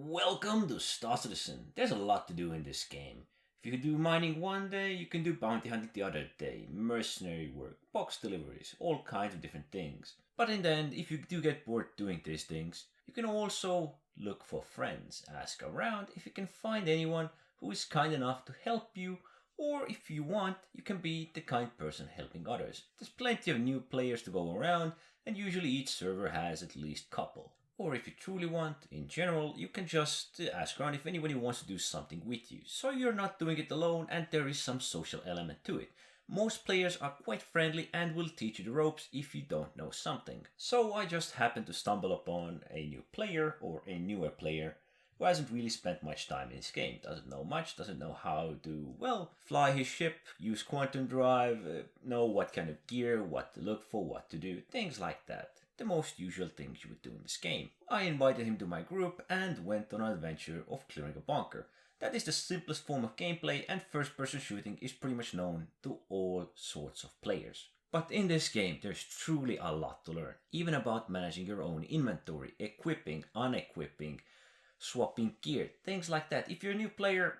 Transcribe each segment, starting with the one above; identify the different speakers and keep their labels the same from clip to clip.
Speaker 1: Welcome to Star Citizen. There's a lot to do in this game. If you can do mining one day, you can do bounty hunting the other day, mercenary work, box deliveries, all kinds of different things. But in the end, if you do get bored doing these things, you can also look for friends, ask around if you can find anyone who is kind enough to help you, or if you want, you can be the kind person helping others. There's plenty of new players to go around, and usually each server has at least a couple. Or if you truly want, in general, you can just ask around if anybody wants to do something with you. So you're not doing it alone and there is some social element to it. Most players are quite friendly and will teach you the ropes if you don't know something. So I just happened to stumble upon a new player or a newer player who hasn't really spent much time in this game. Doesn't know much, doesn't know how to, fly his ship, use quantum drive, know what kind of gear, what to look for, what to do, things like that. The most usual things you would do in this game. I invited him to my group and went on an adventure of clearing a bunker. That is the simplest form of gameplay, and first-person shooting is pretty much known to all sorts of players. But in this game there's truly a lot to learn, even about managing your own inventory, equipping, unequipping, swapping gear, things like that. If you're a new player,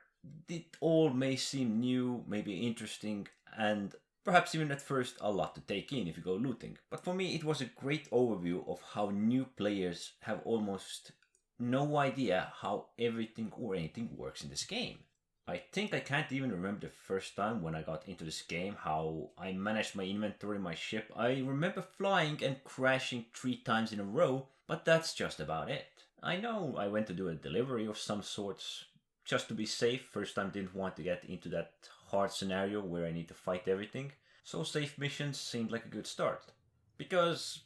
Speaker 1: it all may seem new, maybe interesting, and perhaps even at first a lot to take in if you go looting. But for me it was a great overview of how new players have almost no idea how everything or anything works in this game. I think I can't even remember the first time when I got into this game how I managed my inventory, my ship. I remember flying and crashing 3 times in a row, but that's just about it. I know I went to do a delivery of some sorts just to be safe. First time didn't want to get into that hard scenario where I need to fight everything. So safe missions seemed like a good start. Because,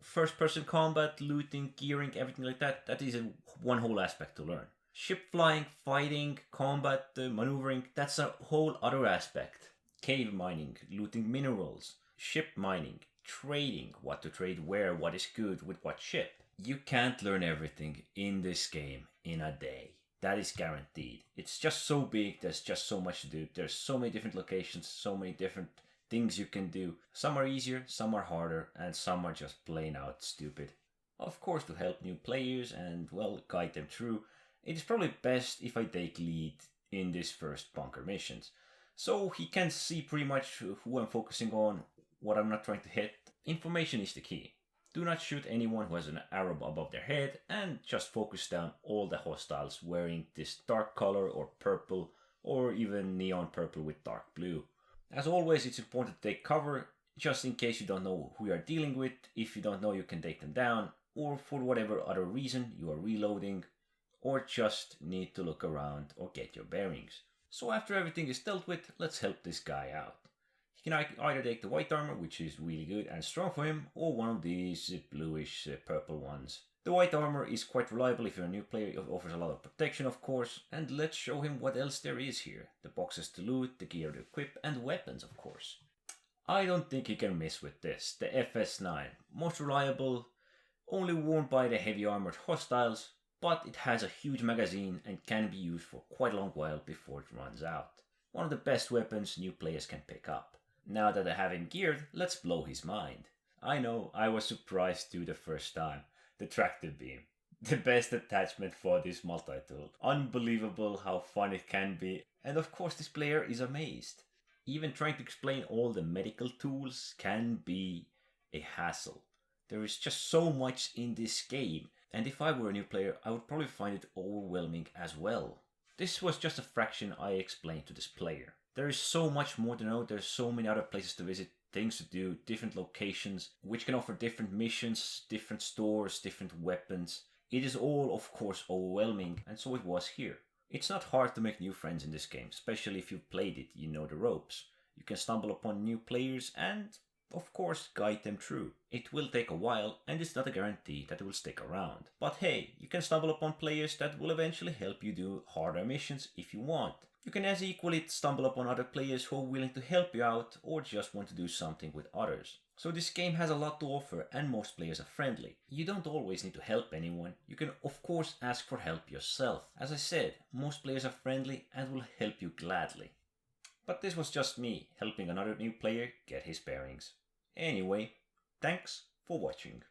Speaker 1: first person combat, looting, gearing, everything like that, that is one whole aspect to learn. Ship flying, fighting, combat, maneuvering, that's a whole other aspect. Cave mining, looting minerals, ship mining, trading, what to trade where, what is good with what ship. You can't learn everything in this game in a day. That is guaranteed. It's just so big, there's just so much to do. There's so many different locations, so many different things you can do. Some are easier, some are harder, and some are just plain out stupid. Of course, to help new players and, guide them through, it is probably best if I take lead in this first bunker missions. So he can see pretty much who I'm focusing on, what I'm not trying to hit. Information is the key. Do not shoot anyone who has an arrow above their head, and just focus down all the hostiles wearing this dark color or purple or even neon purple with dark blue. As always, it's important to take cover just in case you don't know who you are dealing with. If you don't know, you can take them down, or for whatever other reason you are reloading or just need to look around or get your bearings. So after everything is dealt with, let's help this guy out. He can either take the white armor, which is really good and strong for him, or one of these bluish purple ones. The white armor is quite reliable if you're a new player. It offers a lot of protection, of course, and let's show him what else there is here. The boxes to loot, the gear to equip, and weapons, of course. I don't think he can miss with this. The FS9, most reliable, only worn by the heavy armored hostiles, but it has a huge magazine and can be used for quite a long while before it runs out. One of the best weapons new players can pick up. Now that I have him geared, let's blow his mind. I know, I was surprised too the first time. The tractor beam. The best attachment for this multi-tool. Unbelievable how fun it can be. And of course this player is amazed. Even trying to explain all the medical tools can be a hassle. There is just so much in this game. And if I were a new player, I would probably find it overwhelming as well. This was just a fraction I explained to this player. There is so much more to know, there's so many other places to visit, things to do, different locations, which can offer different missions, different stores, different weapons. It is all, of course, overwhelming, and so it was here. It's not hard to make new friends in this game, especially if you've played it, you know the ropes. You can stumble upon new players and, of course, guide them through. It will take a while, and it's not a guarantee that it will stick around. But hey, you can stumble upon players that will eventually help you do harder missions if you want. You can as equally stumble upon other players who are willing to help you out or just want to do something with others. So this game has a lot to offer and most players are friendly. You don't always need to help anyone. You can of course ask for help yourself. As I said, most players are friendly and will help you gladly. But this was just me helping another new player get his bearings. Anyway, thanks for watching.